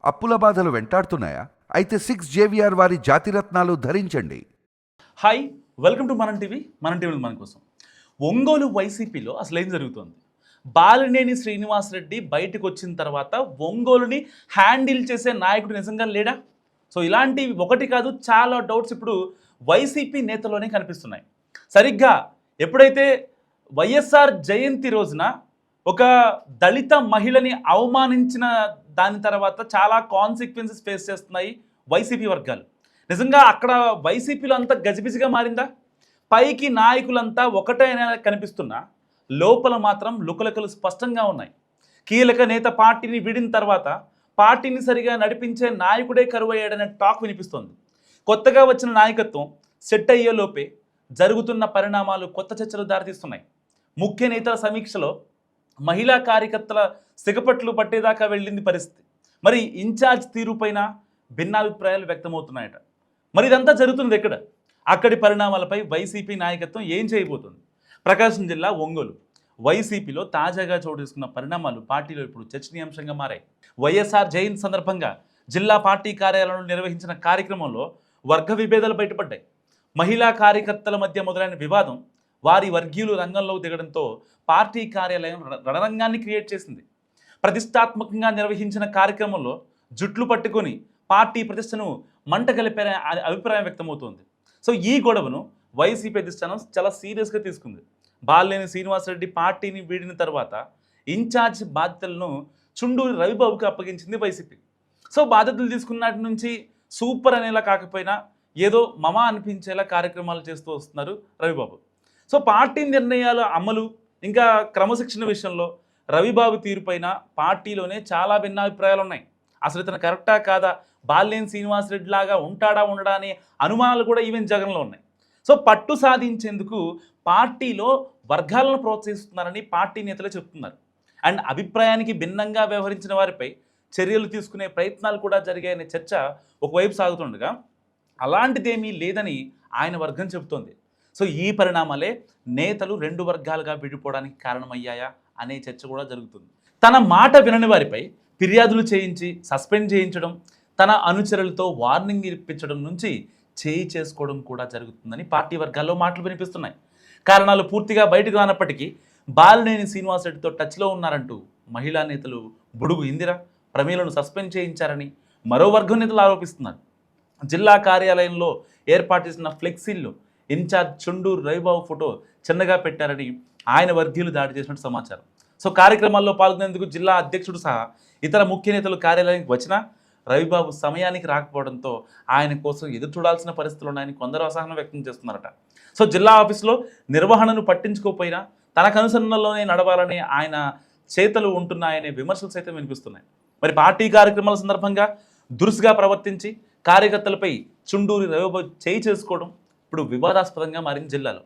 అప్పుల బాధలు వెంటాడుతున్నాయా? అయితే 6 JVR వారి జాతిరత్నాలు ధరించండి. హాయ్, వెల్కమ్ టు మనం టీవీ. మన టీవీ మన కోసం. ఒంగోలు వైసీపీలో అసలు ఏం జరుగుతోంది? బాలినేని శ్రీనివాసరెడ్డి బయటకు వచ్చిన తర్వాత ఒంగోలుని హ్యాండిల్ చేసే నాయకుడు నిజంగా లేడా? సో ఇలాంటివి ఒకటి కాదు, చాలా డౌట్స్ ఇప్పుడు వైసీపీ నేతలోనే కనిపిస్తున్నాయి. సరిగ్గా ఎప్పుడైతే వైఎస్ఆర్ జయంతి రోజున ఒక దళిత మహిళని అవమానించిన దాని తర్వాత చాలా కాన్సిక్వెన్సెస్ ఫేస్ చేస్తున్నాయి వైసీపీ వర్గాలు. నిజంగా అక్కడ వైసీపీలో అంతా గజిబిజిగా మారిందా? పైకి నాయకులంతా ఒకటైనా కనిపిస్తున్నా లోపల మాత్రం లుకలకలు స్పష్టంగా ఉన్నాయి. కీలక నేత పార్టీని వీడిన తర్వాత పార్టీని సరిగా నడిపించే నాయకుడే కరువయ్యాడనే టాక్ వినిపిస్తోంది. కొత్తగా వచ్చిన నాయకత్వం సెట్ అయ్యే లోపే జరుగుతున్న పరిణామాలు కొత్త చర్చలు దారితీస్తున్నాయి. ముఖ్య నేతల సమీక్షలో మహిళా కార్యకర్తల సిగపట్లు పట్టేదాకా వెళ్ళింది పరిస్థితి. మరి ఇన్ఛార్జ్ తీరుపైన భిన్నాభిప్రాయాలు వ్యక్తమవుతున్నాయట. మరి ఇదంతా జరుగుతుంది ఎక్కడ? అక్కడి పరిణామాలపై వైసీపీ నాయకత్వం ఏం చేయబోతుంది? ప్రకాశం జిల్లా ఒంగోలు వైసీపీలో తాజాగా చోటు చేసుకున్న పరిణామాలు పార్టీలో ఇప్పుడు చర్చనీయాంశంగా మారాయి. వైఎస్ఆర్ జయంతి సందర్భంగా జిల్లా పార్టీ కార్యాలయంలో నిర్వహించిన కార్యక్రమంలో వర్గ విభేదాలు బయటపడ్డాయి. మహిళా కార్యకర్తల మధ్య మొదలైన వివాదం వారి వర్గీయులు రంగంలోకి దిగడంతో పార్టీ కార్యాలయం రణరంగాన్ని క్రియేట్ చేసింది. ప్రతిష్టాత్మకంగా నిర్వహించిన కార్యక్రమంలో జుట్లు పట్టుకొని పార్టీ ప్రతిష్టను మంట కలిపే అభిప్రాయం వ్యక్తమవుతోంది. సో ఈ గొడవను వైసీపీ అధిష్టానం చాలా సీరియస్గా తీసుకుంది. బాలినేని శ్రీనివాసరెడ్డి పార్టీని వీడిన తర్వాత ఇన్ఛార్జ్ బాధ్యతలను చుండూరి రవిబాబుకి అప్పగించింది వైసీపీ. సో బాధ్యతలు తీసుకున్నటి నుంచి సూపర్ అనేలా కాకపోయినా ఏదో మమ అనిపించేలా కార్యక్రమాలు చేస్తూ వస్తున్నారు రవిబాబు. సో పార్టీ నిర్ణయాల అమలు ఇంకా క్రమశిక్షణ విషయంలో రవిబాబు తీరుపైన పార్టీలోనే చాలా భిన్నాభిప్రాయాలు ఉన్నాయి. అసలు ఇతను కరెక్టా కాదా, బాలినేని శ్రీనివాసరెడ్డి లాగా ఉంటాడా ఉండడా అనే అనుమానాలు కూడా ఈవెన్ జగన్లో ఉన్నాయి. సో పట్టు సాధించేందుకు పార్టీలో వర్గాలను ప్రోత్సహిస్తున్నారని పార్టీ నేతలే చెప్తున్నారు. అండ్ అభిప్రాయానికి భిన్నంగా వ్యవహరించిన వారిపై చర్యలు తీసుకునే ప్రయత్నాలు కూడా జరిగాయనే చర్చ ఒకవైపు సాగుతుండగా అలాంటిదేమీ లేదని ఆయన వర్గం చెబుతోంది. సో ఈ పరిణామాలే నేతలు రెండు వర్గాలుగా విడిపోవడానికి కారణమయ్యాయా అనే చర్చ కూడా జరుగుతుంది. తన మాట వినని వారిపై ఫిర్యాదులు చేయించి సస్పెండ్ చేయించడం, తన అనుచరులతో వార్నింగ్ ఇప్పించడం నుంచి చేయి చేసుకోవడం కూడా జరుగుతుందని పార్టీ వర్గాల్లో మాటలు వినిపిస్తున్నాయి. కారణాలు పూర్తిగా బయటకు రానప్పటికీ బాలినేని శ్రీనివాసరెడ్డితో టచ్లో ఉన్నారంటూ మహిళా నేతలు బుడుగు ఇందిర, ప్రమీలను సస్పెండ్ చేయించారని మరో వర్గం నేతలు ఆరోపిస్తున్నారు. జిల్లా కార్యాలయంలో ఏర్పాటు చేసిన ఫ్లెక్సీల్లో ఇన్ఛార్జ్ చుండూరు రవిబాబు ఫోటో చిన్నగా పెట్టారని ఆయన వర్గీయులు దాడి చేసినట్టు సమాచారం. సో కార్యక్రమాల్లో పాల్గొనేందుకు జిల్లా అధ్యక్షుడు సహా ఇతర ముఖ్య నేతలు కార్యాలయానికి వచ్చినా రవిబాబు సమయానికి రాకపోవడంతో ఆయన కోసం ఎదురు చూడాల్సిన పరిస్థితులు ఉన్నాయని కొందరు అసహనం వ్యక్తం చేస్తున్నారట. సో జిల్లా ఆఫీసులో నిర్వహణను పట్టించుకోకపోయినా తనకు అనుసరణలోనే నడవాలని ఆయన చేతలు ఉంటున్నాయనే విమర్శలు సైతం వినిపిస్తున్నాయి. మరి పార్టీ కార్యక్రమాల సందర్భంగా దురుసుగా ప్రవర్తించి కార్యకర్తలపై చుండూరి రవిబాబు చేయి చేసుకోవడం ఇప్పుడు వివాదాస్పదంగా మారింది జిల్లాలో.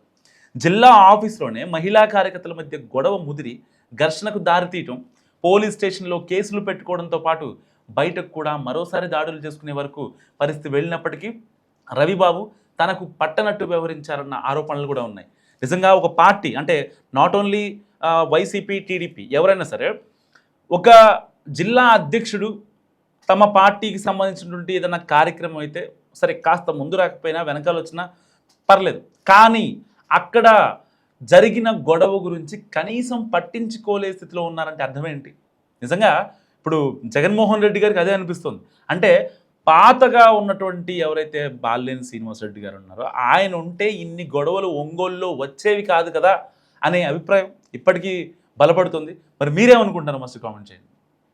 జిల్లా ఆఫీసులోనే మహిళా కార్యకర్తల మధ్య గొడవ ముదిరి ఘర్షణకు దారితీయటం, పోలీస్ స్టేషన్లో కేసులు పెట్టుకోవడంతో పాటు బయటకు కూడా మరోసారి దాడులు చేసుకునే వరకు పరిస్థితి వెళ్ళినప్పటికీ రవిబాబు తనకు పట్టనట్టు వ్యవహరించారన్న ఆరోపణలు కూడా ఉన్నాయి. నిజంగా ఒక పార్టీ అంటే నాట్ ఓన్లీ వైసీపీ, టీడీపీ ఎవరైనా సరే ఒక జిల్లా అధ్యక్షుడు తమ పార్టీకి సంబంధించినటువంటి ఏదైనా కార్యక్రమం అయితే సరే కాస్త ముందు రాకపోయినా వెనకాల వచ్చినా పర్లేదు, కానీ అక్కడ జరిగిన గొడవ గురించి కనీసం పట్టించుకోలే స్థితిలో ఉన్నారంటే అర్థమేంటి? నిజంగా ఇప్పుడు జగన్మోహన్ రెడ్డి గారికి అదే అనిపిస్తుంది. అంటే పాతగా ఉన్నటువంటి ఎవరైతే బాలినేని శ్రీనివాసరెడ్డి గారు ఉన్నారో ఆయన ఉంటే ఇన్ని గొడవలు ఒంగోలులో వచ్చేవి కాదు కదా అనే అభిప్రాయం ఇప్పటికీ బలపడుతుంది. మరి మీరేమనుకుంటారు? మస్తు కామెంట్ చేయండి.